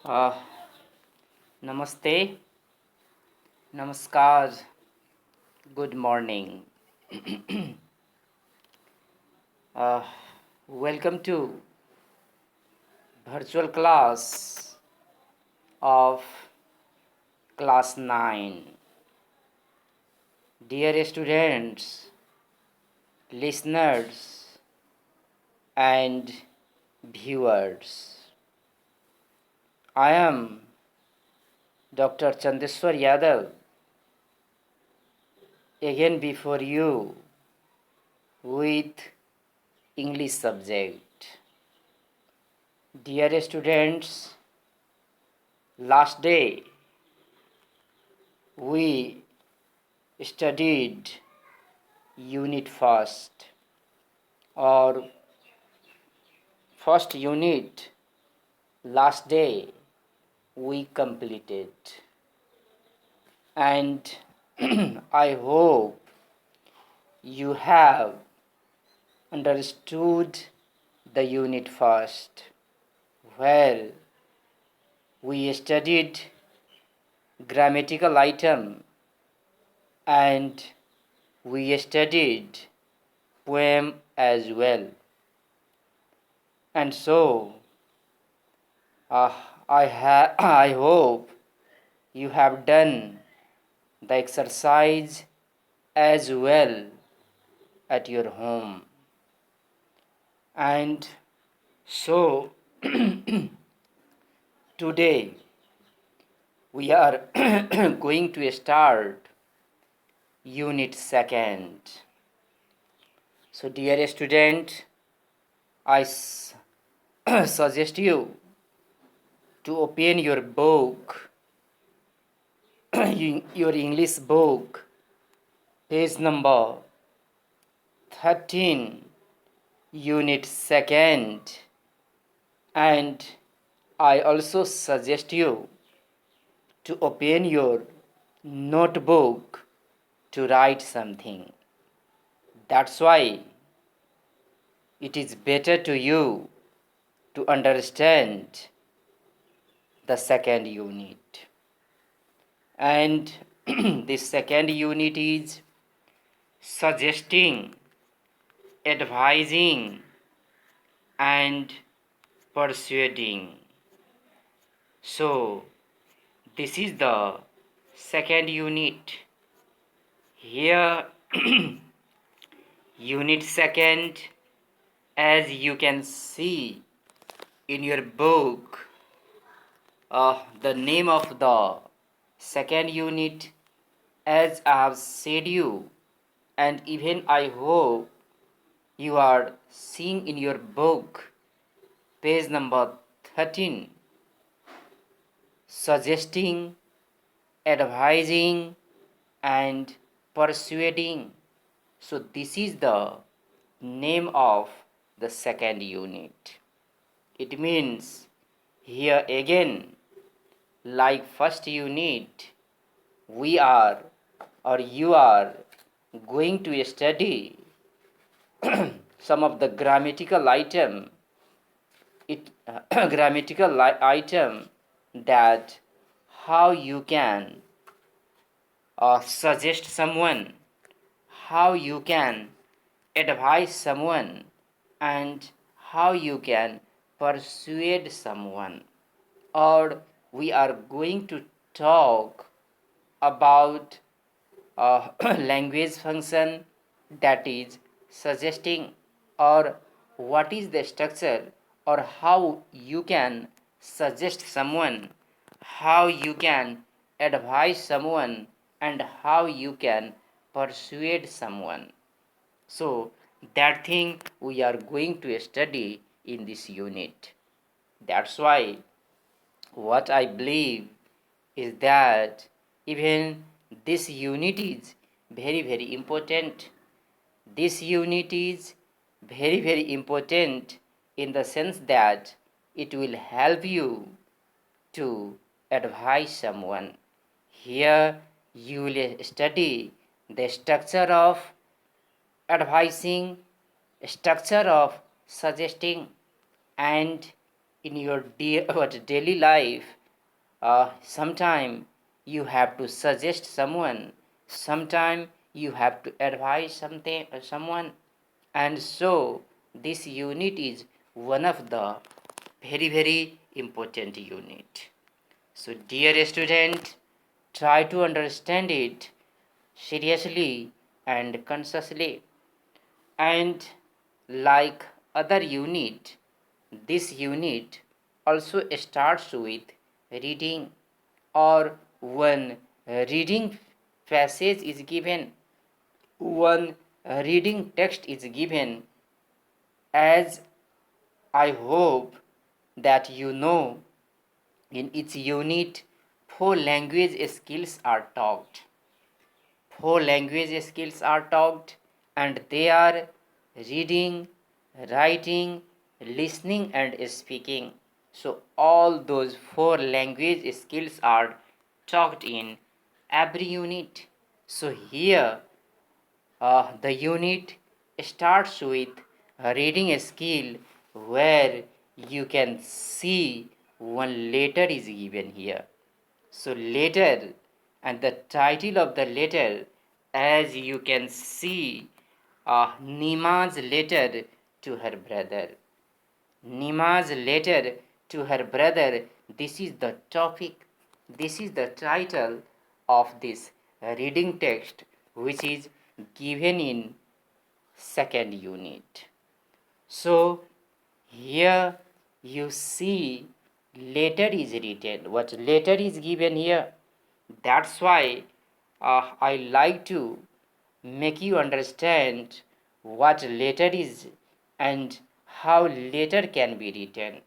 Uh, Namaste, Namaskar, good morning. Uh, Welcome to virtual class of class 9. Dear students, listeners, and viewers, I am Dr. Chandeswar Yadav again before you with English subject. Dear students, last day we studied unit first or first unit last day we completed, and I hope you have understood the unit first, where we studied grammatical item and we studied poem as well. And so I hope you have done the exercise as well at your home. And so today we are going to start unit second. So dear student, I suggest you to open your book, your English book, page number 13, unit second, and I also suggest you to open your notebook to write something. That's why it is better to you to understand the second unit. And this second unit is suggesting, advising, and persuading. So this is the second unit. Here unit second, as you can see in your book, the name of the second unit, as I have said you, and even I hope you are seeing in your book, page number 13, suggesting, advising, and persuading. So this is the name of the second unit. It means here again, like first unit, we are or you are going to study some of the grammatical item item, that how you can suggest someone, how you can advise someone, and how you can persuade someone. Or we are going to talk about language function, that is suggesting, or what is the structure, or how you can suggest someone, how you can advise someone, and how you can persuade someone. So that thing we are going to study in this unit. That's why what I believe is that even this unit is very important. This unit is very important in the sense that it will help you to advise someone. Here you will study the structure of advising, structure of suggesting, and in your daily life, sometime you have to suggest someone, sometime you have to advise someone, and so this unit is one of the very important unit. So dear student, try to understand it seriously and consciously. And like other unit, this unit also starts with reading, or when reading passage is given, one reading text is given, as I hope that you know, in its unit, four language skills are taught. Four language skills are taught, and they are reading, writing, listening, and speaking. So, all those four language skills are taught in every unit. So, here the unit starts with a reading skill, where you can see one letter is given here. So letter, and the title of the letter, as you can see, Nima's letter to her brother. Nima's letter to her brother. This is the topic. This is the title of this reading text, which is given in second unit. So here you see letter is written. What letter is given here? That's why I like to make you understand what letter is, and how letter can be written.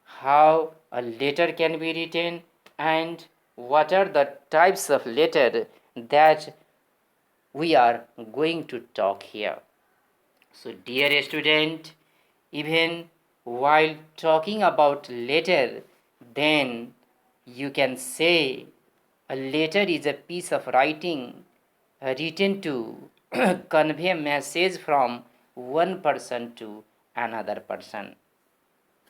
How a letter can be written, and what are the types of letter that we are going to talk here. So dear student, even while talking about letter, then you can say a letter is a piece of writing written to convey a message from one person to another person.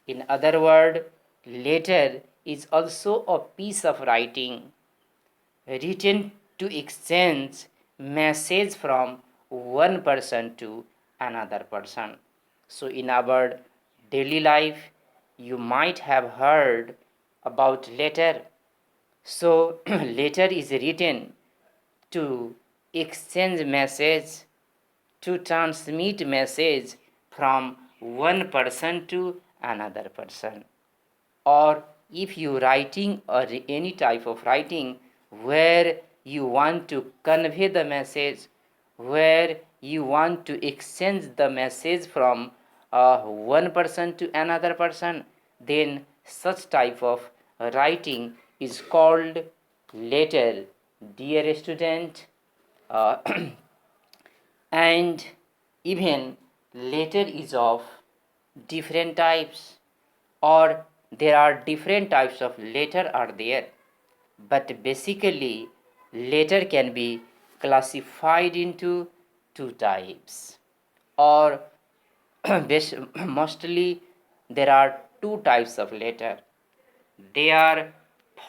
In other words, letter is also a piece of writing written to exchange message from one person to another person. So in our daily life, you might have heard about letter. So letter is written to exchange message, to transmit message from one person to another person. Or if you writing, or any type of writing, where you want to convey the message, where you want to exchange the message from one person to another person, then such type of writing is called letter, dear student. uh, and even letter is of different types, or there are different types of letter are there, but basically letter can be classified into two types, or mostly there are two types of letter. They are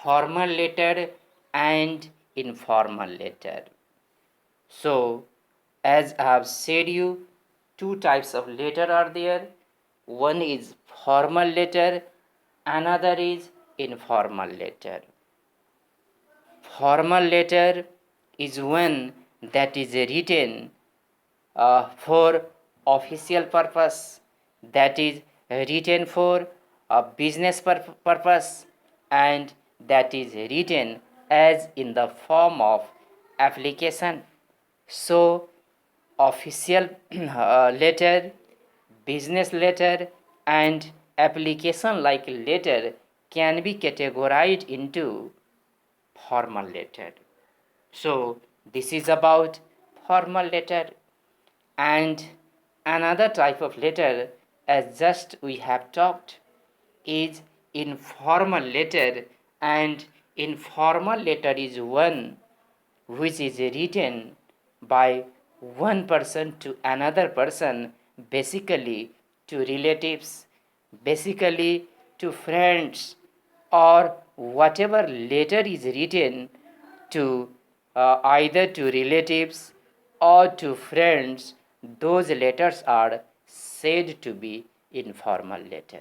formal letter and informal letter. So as I have said you, two types of letter are there. One is formal letter, another is informal letter. Formal letter is one that is written for official purpose, that is written for a business purpose, and that is written as in the form of application. So official letter, business letter, and application like letter can be categorized into formal letter. So this is about formal letter. And another type of letter, as just we have talked, is informal letter. And informal letter is one which is written by one person to another person, basically to relatives, basically to friends, or whatever letter is written to either to relatives or to friends, those letters are said to be informal letter.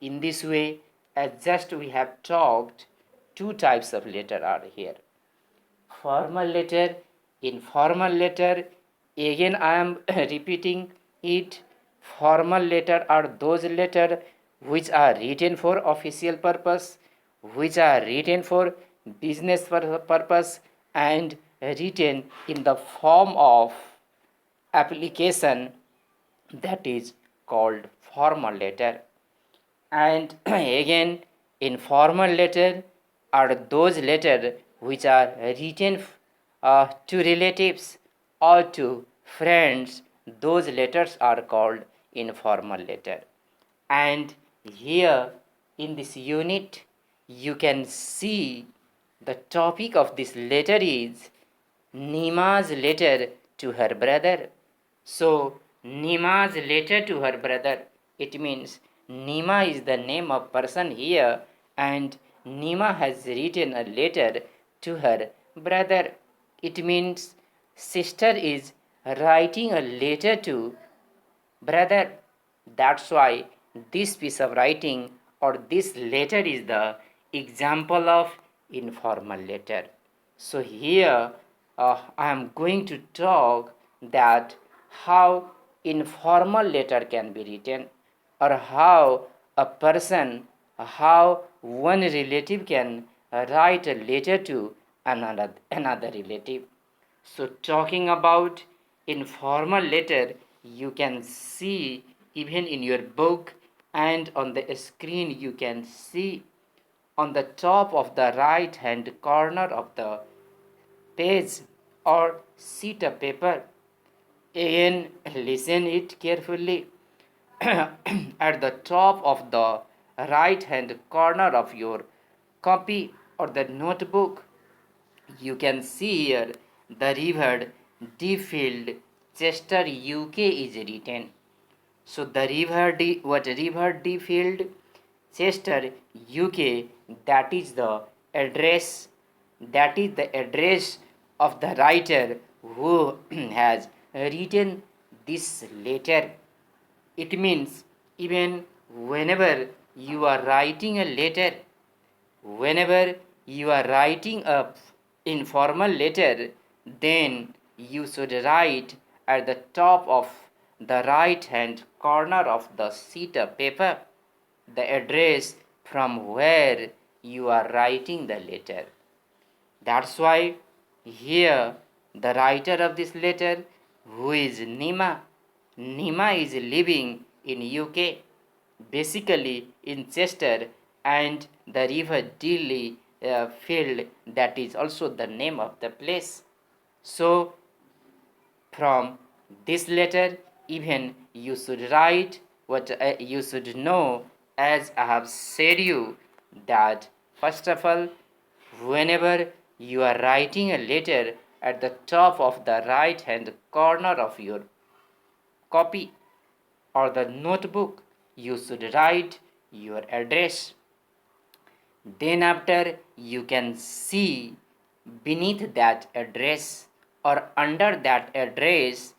In this way, as just we have talked, two types of letter are here: formal letter, informal letter. Again, I am repeating it. Formal letter are those letters which are written for official purpose, which are written for business purpose, and written in the form of application, that is called formal letter. And again, informal letter are those letters which are written to relatives or to friends. Those letters are called informal letter. And here in this unit, you can see the topic of this letter is Nima's letter to her brother. So, Nima's letter to her brother, it means Nima is the name of person here, and Nima has written a letter to her brother. It means sister is writing a letter to brother. That's why this piece of writing or this letter is the example of informal letter. So here I am going to talk that how informal letter can be written, or how a person, how one relative can write a letter to another relative. So talking about informal letter, you can see even in your book and on the screen you can see on the top of the right hand corner of the page or sheet of paper. Again, listen it carefully. At the top of the right hand corner of your copy or the notebook, you can see here the river Deerfield, Chester, UK is written. So the river Deerfield, Chester, UK, that is the address. That is the address of the writer who has written this letter. It means even whenever you are writing a letter, whenever you are writing a informal letter, then you should write at the top of the right hand corner of the sheet of paper the address from where you are writing the letter. That's why here the writer of this letter, who is Nima, Nima is living in UK, basically in Chester, and the river Dilly field, that is also the name of the place. So from this letter, even you should write what you should know, as I have said you, that first of all, whenever you are writing a letter, at the top of the right hand corner of your copy or the notebook, you should write your address. Then after, you can see beneath that address or under that address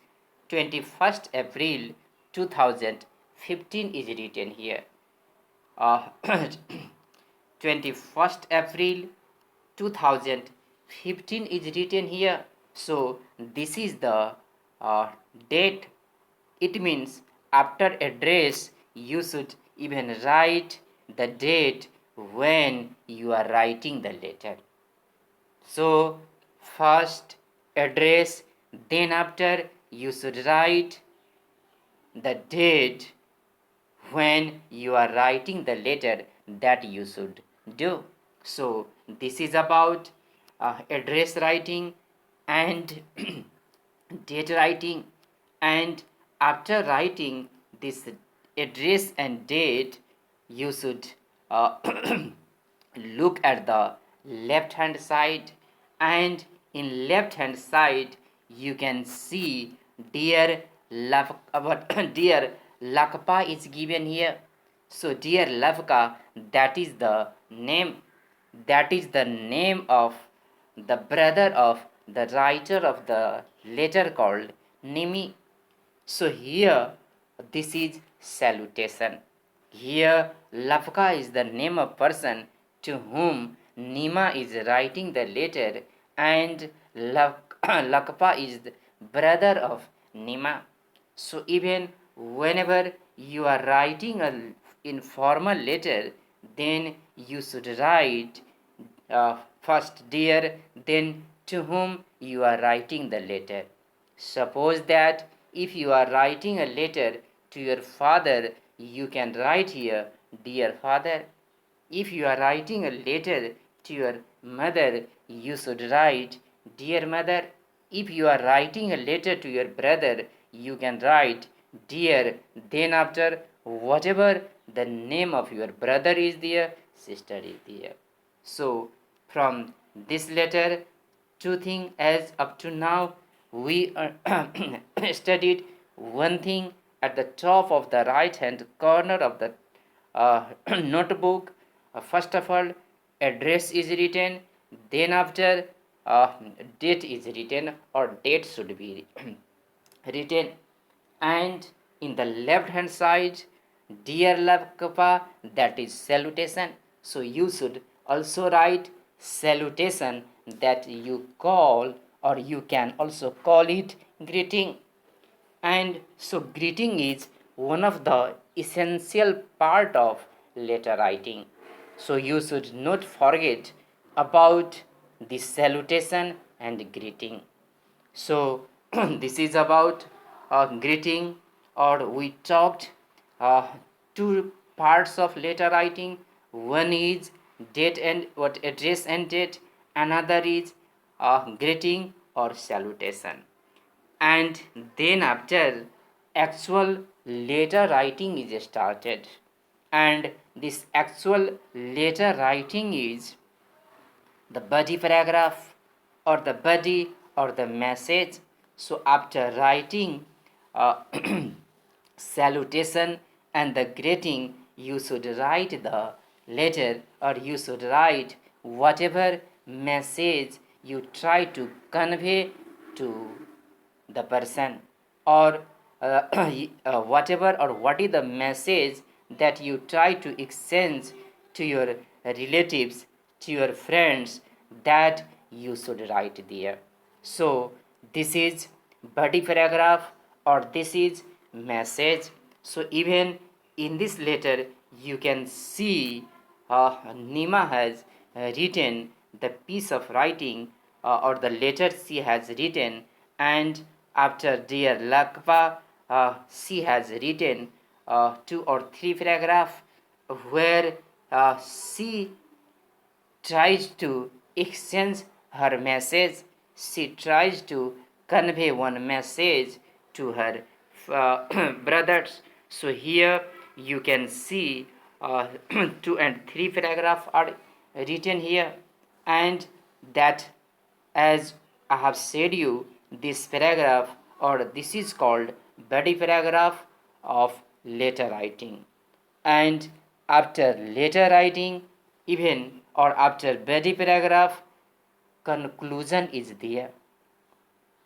21st April 2015 is written here. 21st April 2015 is written here. So this is the date. It means after address you should even write the date when you are writing the letter. So first address, then after you should write the date when you are writing the letter that you should do. So this is about address writing and date writing. And after writing this address and date, you should look at the left hand side, and in left hand side you can see dear dear Lakpa is given here. So, dear Lavka, that is the name. That is the name of the brother of the writer of the letter called Nimi. So here, this is salutation. Here, Lavka is the name of person to whom Nima is writing the letter, and Lakpa is the brother of Nima. So even whenever you are writing a informal letter, then you should write first dear, then to whom you are writing the letter. Suppose that if you are writing a letter to your father, you can write here, dear father. If you are writing a letter to your mother, you should write, dear mother. If you are writing a letter to your brother, you can write, dear. Then after, whatever the name of your brother is there, sister is there. So, from this letter, two things as up to now, we studied one thing at the top of the right hand corner of the notebook. First of all, address is written, then after uh, date is written, or date should be written, and in the left hand side, dear love kappa, that is salutation. So you should also write salutation, that you call, or you can also call it greeting. And so greeting is one of the essential part of letter writing. So you should not forget about the salutation and greeting. So this is about greeting, or we talked uh, two parts of letter writing. One is date and what address and date. Another is greeting or salutation. And then after, actual letter writing is started. And this actual letter writing is the body paragraph, or the body, or the message. So after writing salutation and the greeting, you should write the letter, or you should write whatever message you try to convey to the person, or whatever, or what is the message that you try to exchange to your relatives, to your friends, that you should write there. So this is body paragraph, or this is message. So even in this letter, you can see Nima has written the piece of writing, or the letter she has written, and after dear Lakpa, she has written two or three paragraph, where she tries to exchange her message. She tries to convey one message to her brothers. So here you can see two and three paragraph are written here, and that, as I have said you, this paragraph, or this is called body paragraph of letter writing. And after letter writing, even, or after body paragraph, conclusion is there.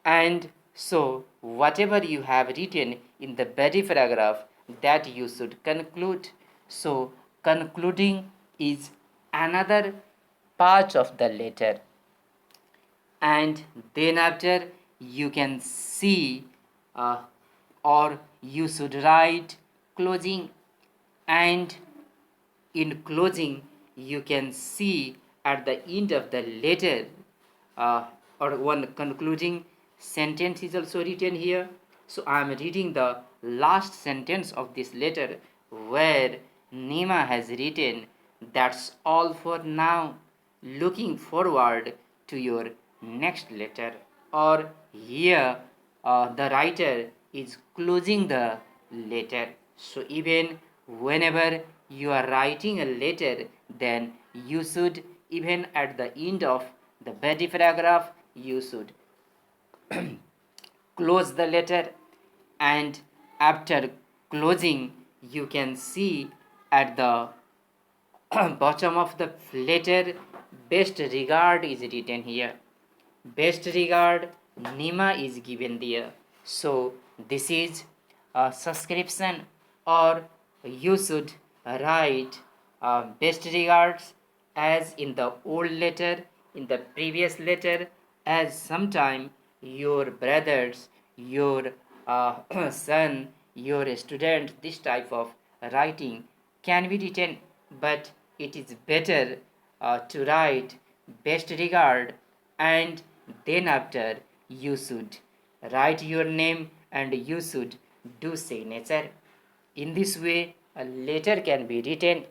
And so whatever you have written in the body paragraph, that you should conclude. So concluding is another part of the letter. And then after, you can see or you should write closing. And in closing, you can see at the end of the letter, uh, or one concluding sentence is also written here. So I am reading the last sentence of this letter, where Nima has written, that's all for now, looking forward to your next letter. Or here the writer is closing the letter. So even whenever you are writing a letter, then you should, even at the end of the body paragraph, you should close the letter. And after closing, you can see at the bottom of the letter best regard is written here. Best regard Nima is given there. So this is a subscription, or you should write best regards as in the old letter, in the previous letter, as sometime your brothers, your son, your student, this type of writing can be written, but it is better to write best regard, and then after you should write your name and you should do signature. In this way a letter can be written.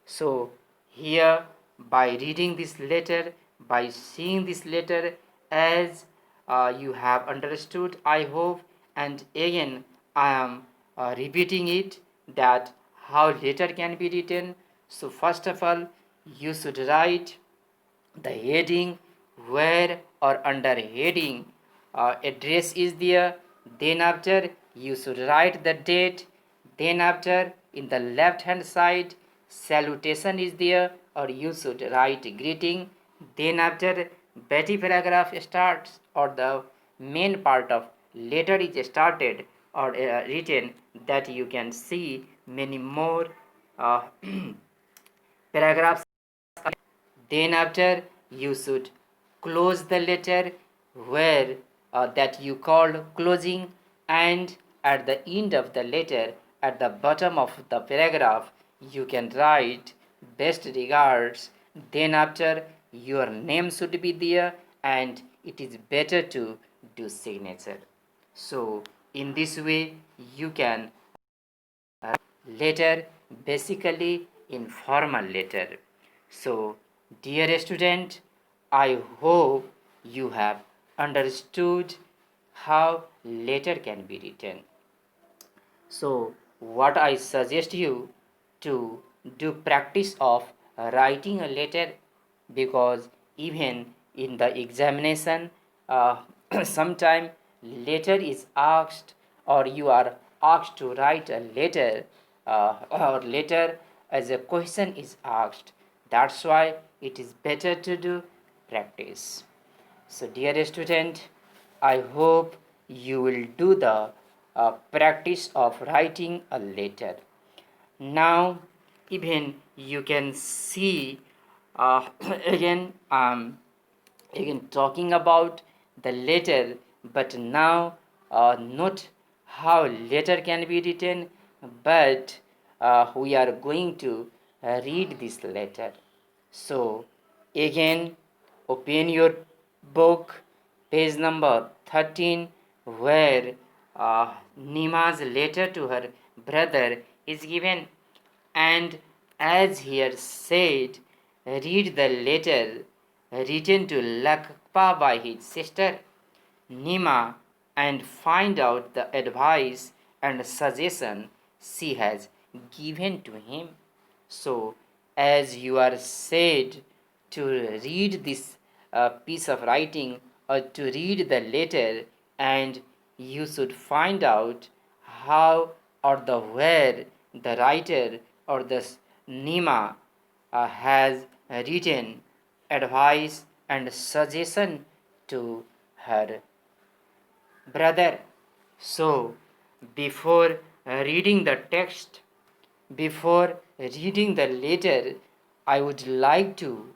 So here, by reading this letter, by seeing this letter, as you have understood, I hope, and again I am repeating it, that how letter can be written. So first of all, you should write the heading, where or under heading address is there. Then after you should write the date. Then after, in the left hand side, salutation is there, or you should write greeting. Then after, body paragraph starts, or the main part of letter is started or written, that you can see many more uh, paragraphs. Then after, you should close the letter, where that you called closing, and at the end of the letter, at the bottom of the paragraph, you can write best regards. Then after, your name should be there, and it is better to do signature. So in this way you can letter, basically informal letter. So dear student, I hope you have understood how letter can be written. So what I suggest you to do practice of writing a letter, because even in the examination sometime letter is asked, or you are asked to write a letter, or letter as a question is asked. That's why it is better to do practice. So dear student, I hope you will do the practice of writing a letter. Now even you can see again again talking about the letter, but now not how letter can be written, but we are going to read this letter. So again, open your book, page number 13, where Nima's letter to her brother is given. And as here said, read the letter written to Lakpa by his sister Nima, and find out the advice and suggestion she has given to him. So as you are said to read this piece of writing, or to read the letter, and you should find out how or the where the writer or the Nima has written advice and suggestion to her brother. So before reading the text, before reading the letter, I would like to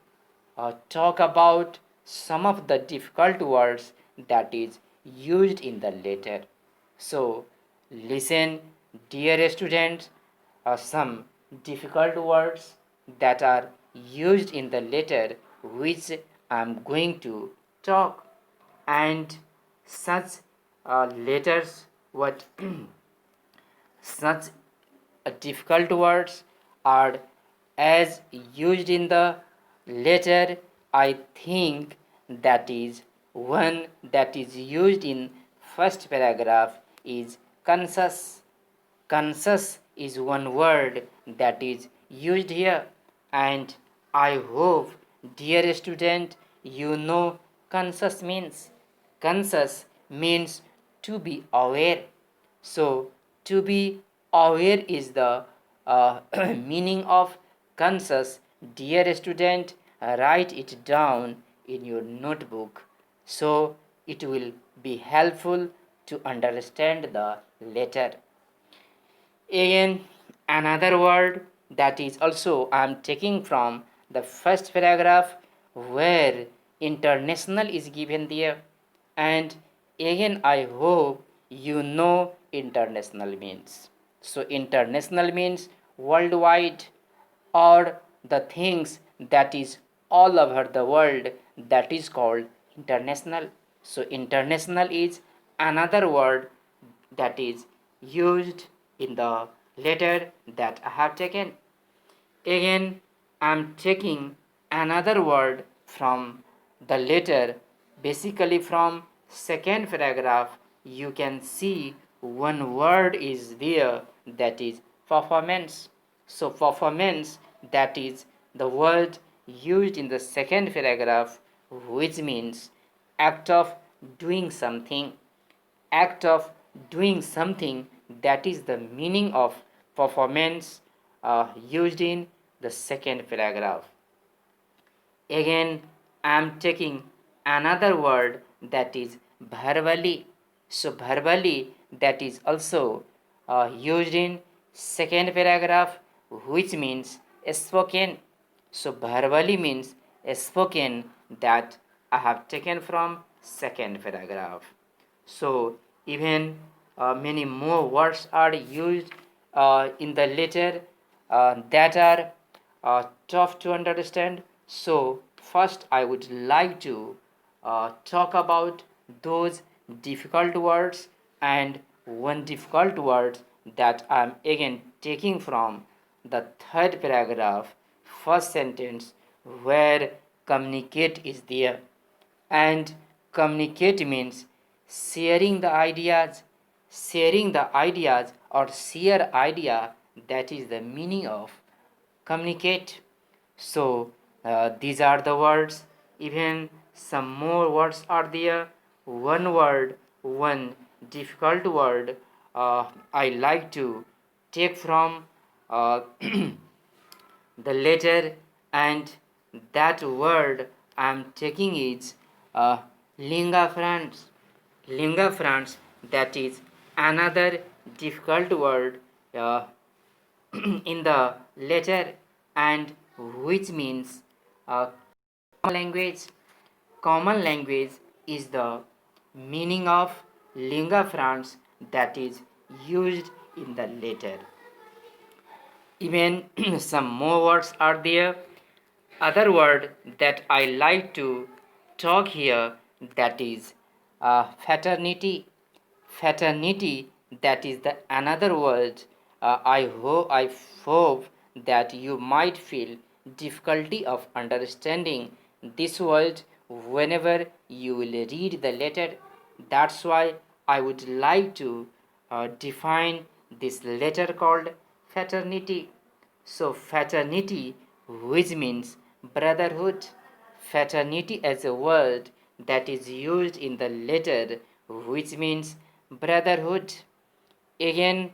talk about some of the difficult words that is used in the letter. So listen, dear students, some difficult words that are used in the letter, which I am going to talk. And such letters, what such difficult words are as used in the letter. I think that is one that is used in first paragraph is conscious. Conscious is one word that is used here, and I hope, dear student, you know conscious means. Conscious means to be aware. So to be aware is the meaning of conscious. Dear student, write it down in your notebook so it will be helpful to understand the letter. Again, another word that is also I am taking from the first paragraph where international is given there. And again, I hope you know international means. So, international means worldwide, or the things that is all over the world, that is called international. So international is another word that is used in the letter that I have taken. Again, I am taking another word from the letter, basically from second paragraph. You can see one word is there, that is performance. So performance, that is the word used in the second paragraph, which means act of doing something. Act of doing something, that is the meaning of performance used in the second paragraph. Again, I am taking another word, that is verbally. So verbally, that is also used in second paragraph, which means spoken. So verbally means spoken, that I have taken from second paragraph. So even many more words are used in the letter that are tough to understand. So first I would like to talk about those difficult words, and one difficult word that I am again taking from the third paragraph, first sentence, where communicate is there. And communicate means sharing the ideas, or share idea, that is the meaning of communicate. So these are the words. Even some more words are there. One word, one difficult word I like to take from the letter, and that word I am taking is linga francs. Linga francs, that is another difficult word in the letter, and which means common language. Common language is the meaning of lingua francs that is used in the letter. Even some more words are there. Other word that I like to talk here, that is fraternity. Fraternity, that is the another word. I hope that you might feel difficulty of understanding this word whenever you will read the letter. That's why I would like to define this letter called fraternity. So fraternity, which means brotherhood. Fraternity as a word that is used in the letter, which means brotherhood. Again,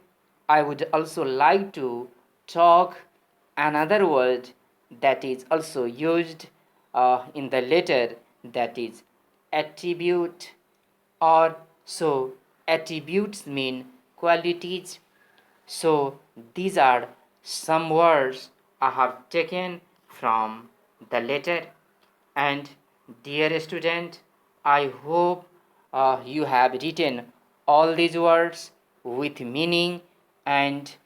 I would also like to talk another word that is also used in the letter, that is attribute. Or so attributes mean qualities. So these are some words I have taken from the letter. And dear student, I hope you have written all these words with meaning, and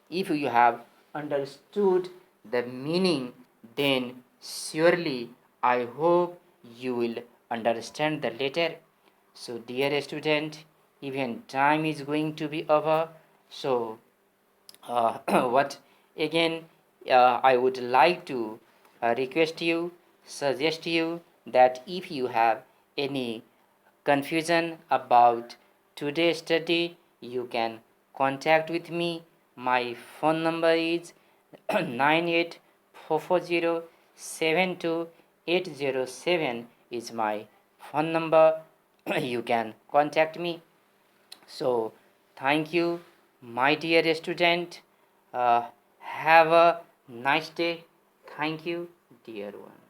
if you have understood the meaning, then surely I hope you will understand the letter. So dear student, even time is going to be over. So what again I would like to request you, suggest you, that if you have any confusion about today's study, you can contact with me. My phone number is 9844072807 is my phone number. You can contact me. So thank you, my dear student. Have a nice day. Thank you, dear one.